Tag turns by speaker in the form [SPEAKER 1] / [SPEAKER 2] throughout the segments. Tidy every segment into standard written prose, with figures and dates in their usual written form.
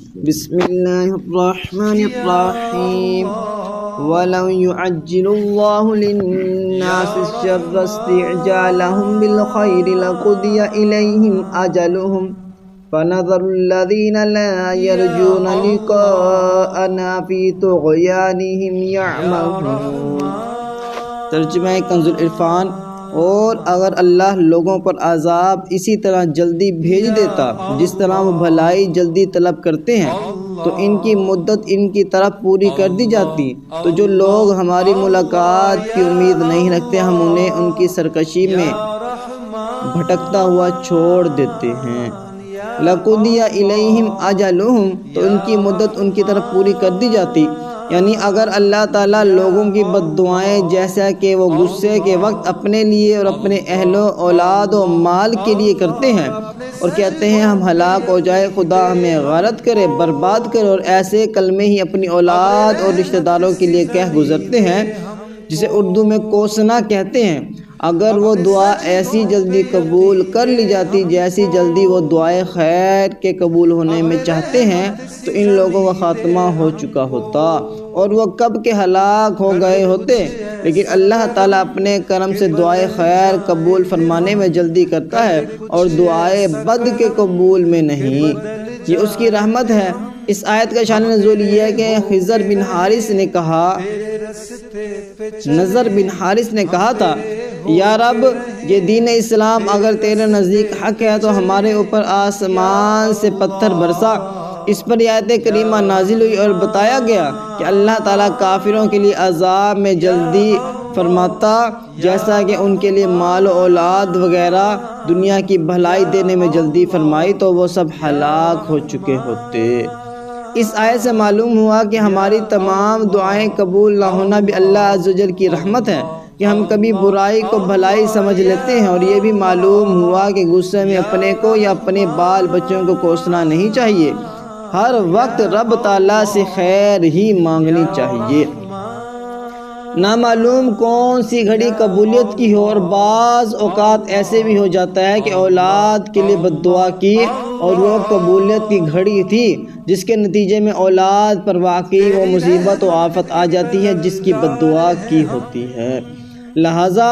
[SPEAKER 1] بسم اللہ الرحمن الرحیم وَلَوْ يُعَجِّلُ اللَّهُ لِلنَّاسِ الشَّرَّ اسْتِعْجَالَهُم بِالْخَيْرِ لَقُضِيَ إِلَيْهِمْ أَجَلُهُمْ فَنَذَرُ الَّذِينَ لَا يَرْجُونَ لِقَاءَنَا فِي طُغْيَانِهِمْ يَعْمَهُونَ۔ ترجمہ کنز العرفان۔ اور اگر اللہ لوگوں پر عذاب اسی طرح جلدی بھیج دیتا جس طرح وہ بھلائی جلدی طلب کرتے ہیں تو ان کی مدت ان کی طرف پوری کر دی جاتی، تو جو لوگ ہماری ملاقات کی امید نہیں رکھتے ہم انہیں ان کی سرکشی میں بھٹکتا ہوا چھوڑ دیتے ہیں۔ لَقُضِيَ إِلَيْهِمْ أَجَلُهُمْ، تو ان کی مدت ان کی طرف پوری کر دی جاتی، یعنی اگر اللہ تعالیٰ لوگوں کی بد دعائیں جیسا کہ وہ غصے کے وقت اپنے لیے اور اپنے اہل و اولاد و مال کے لیے کرتے ہیں اور کہتے ہیں ہم ہلاک ہو جائے، خدا ہمیں غارت کرے، برباد کرے، اور ایسے کلمے ہی اپنی اولاد اور رشتہ داروں کے لیے کہہ گزرتے ہیں جسے اردو میں کوسنا کہتے ہیں، اگر وہ دعا ایسی جلدی قبول کر لی جاتی جیسی جلدی وہ دعائے خیر کے قبول ہونے میں چاہتے ہیں تو ان لوگوں کا خاتمہ ہو چکا ہوتا اور وہ کب کے ہلاک ہو گئے ہوتے، لیکن اللہ تعالیٰ اپنے کرم سے دعائے خیر قبول فرمانے میں جلدی کرتا ہے اور دعائے بد کے قبول میں نہیں، یہ اس کی رحمت ہے۔ اس آیت کا شان نزول یہ ہے کہ خضر بن حارث نے کہا تھا، یا رب یہ دین اسلام اگر تیرے نزدیک حق ہے تو ہمارے اوپر آسمان سے پتھر برسا۔ اس پر آیت کریمہ نازل ہوئی اور بتایا گیا کہ اللہ تعالیٰ کافروں کے لیے عذاب میں جلدی فرماتا جیسا کہ ان کے لیے مال و اولاد وغیرہ دنیا کی بھلائی دینے میں جلدی فرمائی تو وہ سب ہلاک ہو چکے ہوتے۔ اس آیت سے معلوم ہوا کہ ہماری تمام دعائیں قبول نہ ہونا بھی اللہ عز و جل کی رحمت ہے کہ ہم کبھی برائی کو بھلائی سمجھ لیتے ہیں، اور یہ بھی معلوم ہوا کہ غصے میں اپنے کو یا اپنے بال بچوں کو کوسنا نہیں چاہیے، ہر وقت رب تعالیٰ سے خیر ہی مانگنی چاہیے۔ نامعلوم کون سی گھڑی قبولیت کی ہو، اور بعض اوقات ایسے بھی ہو جاتا ہے کہ اولاد کے لیے بد دعا کی اور وہ قبولیت کی گھڑی تھی جس کے نتیجے میں اولاد پر واقعی وہ مصیبت و آفت آ جاتی ہے جس کی بد دعا کی ہوتی ہے، لہٰذا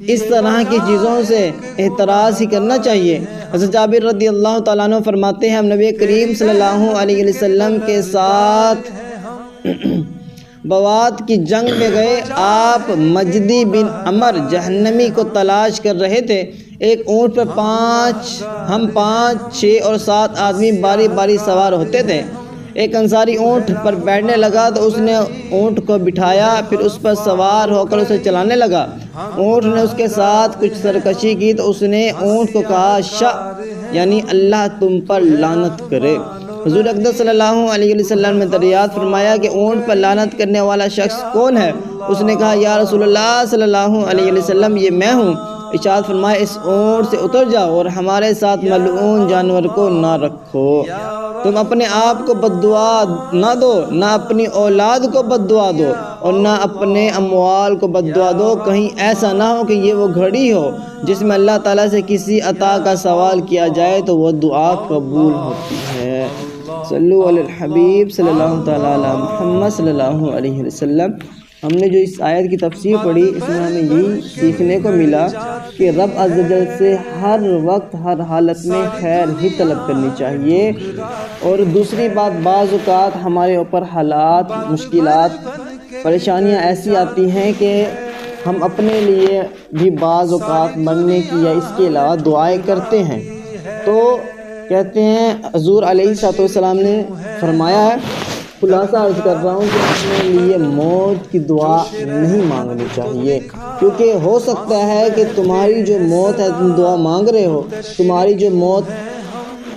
[SPEAKER 1] اس طرح کی چیزوں سے احتراز ہی کرنا چاہیے۔ حضرت جابر رضی اللہ تعالیٰ عنہ فرماتے ہیں ہم نبی کریم صلی اللہ علیہ وسلم کے ساتھ بوات کی جنگ میں گئے، آپ مجدی بن عمر جہنمی کو تلاش کر رہے تھے، ایک اونٹ پر ہم 5، 6 اور 7 آدمی باری باری سوار ہوتے تھے، ایک انصاری اونٹ پر بیٹھنے لگا تو اس نے اونٹ کو بٹھایا، پھر اس پر سوار ہو کر اسے چلانے لگا، اونٹ نے اس کے ساتھ کچھ سرکشی کی تو اس نے اونٹ کو کہا شا، یعنی اللہ تم پر لعنت کرے۔ حضور اقدس صلی اللہ علیہ وسلم نے دریافت فرمایا کہ اونٹ پر لعنت کرنے والا شخص کون ہے؟ اس نے کہا یا رسول اللہ صلی اللہ علیہ وسلم یہ میں ہوں۔ ارشاد فرمایا اس اونٹ سے اتر جاؤ اور ہمارے ساتھ ملعون جانور کو نہ رکھو۔ تم اپنے آپ کو بد دعا نہ دو، نہ اپنی اولاد کو بد دعا دو اور نہ اپنے اموال کو بد دعا دو، کہیں ایسا نہ ہو کہ یہ وہ گھڑی ہو جس میں اللہ تعالیٰ سے کسی عطا کا سوال کیا جائے تو وہ دعا قبول ہوتی ہے۔ صلو علی الحبیب صلی اللہ تعالیٰ علی محمد صلی اللہ علیہ وسلم۔ ہم نے جو اس آیت کی تفسیر پڑھی اس میں ہمیں یہی سیکھنے کو ملا کہ رب عز و جل سے ہر وقت ہر حالت میں خیر ہی طلب کرنی چاہیے، اور دوسری بات بعض اوقات ہمارے اوپر حالات، مشکلات، پریشانیاں ایسی آتی ہیں کہ ہم اپنے لیے بھی بعض اوقات مرنے کی یا اس کے علاوہ دعائیں کرتے ہیں، تو کہتے ہیں حضور علیہ السلام نے فرمایا ہے، خلاصہ عرض کر رہا ہوں کہ اپنے لیے موت کی دعا نہیں مانگنی چاہیے، کیونکہ ہو سکتا ہے کہ تمہاری جو موت ہے تم دعا مانگ رہے ہو، تمہاری جو موت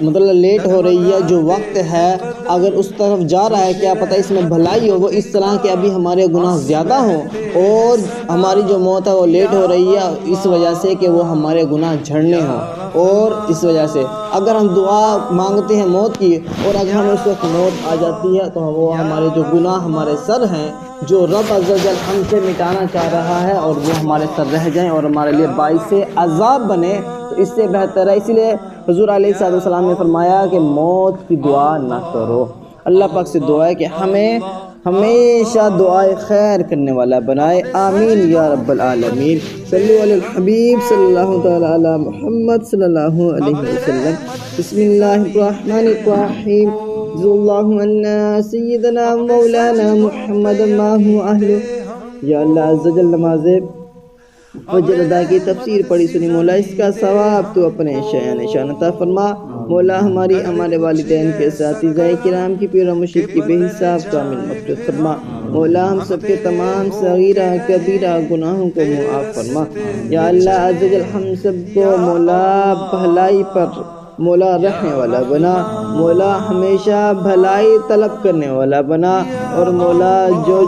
[SPEAKER 1] مطلب لیٹ ہو رہی ہے، جو وقت ہے اگر اس طرف جا رہا ہے کیا پتہ اس میں بھلائی ہو، وہ اس طرح کہ ابھی ہمارے گناہ زیادہ ہوں اور ہماری جو موت ہے وہ لیٹ ہو رہی ہے اس وجہ سے کہ وہ ہمارے گناہ جھڑنے ہوں، اور اس وجہ سے اگر ہم دعا مانگتے ہیں موت کی اور اگر ہمیں اس وقت موت آ جاتی ہے تو وہ ہمارے جو گناہ ہمارے سر ہیں جو رب عز و جل ہم سے مٹانا چاہ رہا ہے اور وہ ہمارے سر رہ جائیں اور ہمارے لیے باعث عذاب بنے، تو اس سے بہتر ہے، اسی لیے حضور علیہ السلام نے فرمایا کہ موت کی دعا نہ کرو۔ اللہ پاک سے دعا ہے کہ ہمیں ہمیشہ دعائے خیر کرنے والا بنائے، آمین یا رب العالمین۔ صلو علی الحبیب صلی اللہ تعالی علی محمد صلی اللہ علیہ وسلم۔ بسم اللہ الرحمن الرحیم۔ رضی اللہ عنا سیدنا مولانا محمد ما هو اہلہ۔ یا اللہ عز و جل نماز فجر ادا کی تفسیر پڑھی سنی مولا، اس کا ثواب تو اپنے شان عطا فرما مولا، ہمارے والدین کے اساتذہ کرام کی پیر و مرشد کی بے حساب کامل مغفرت فرما مولا، ہم سب کے تمام صغیرہ کبیرہ گناہوں کو معاف فرما یا اللہ عز و جل، ہم سب کو مولا بھلائی پر مولا رہنے والا بنا مولا، ہمیشہ بھلائی طلب کرنے والا بنا، اور مولا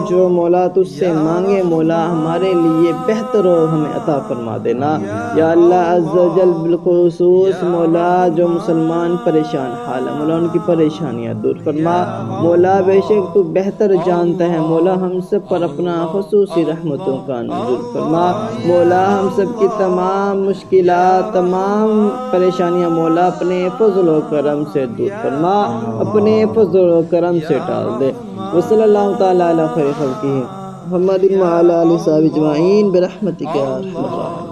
[SPEAKER 1] جو مولا تجھ سے مانگے مولا ہمارے لیے بہتر ہو ہمیں عطا فرما دینا یا اللہ عز و جل۔ بالخصوص مولا جو مسلمان پریشان حال ہے مولا، ان کی پریشانیاں دور فرما مولا، بے شک تو بہتر جانتا ہے مولا، ہم سب پر اپنا خصوصی رحمتوں کا نزول فرما مولا، ہم سب کی تمام مشکلات تمام پریشانیاں مولا اپنے فضل و کرم سے دور فرما، اپنے فضل و کرم سے ٹال دے۔ وصلی اللہ تعالی علی خیر خلقہ محمد وعلی آلہ وصحبہ اجمعین برحمتک یا ارحم الراحمین۔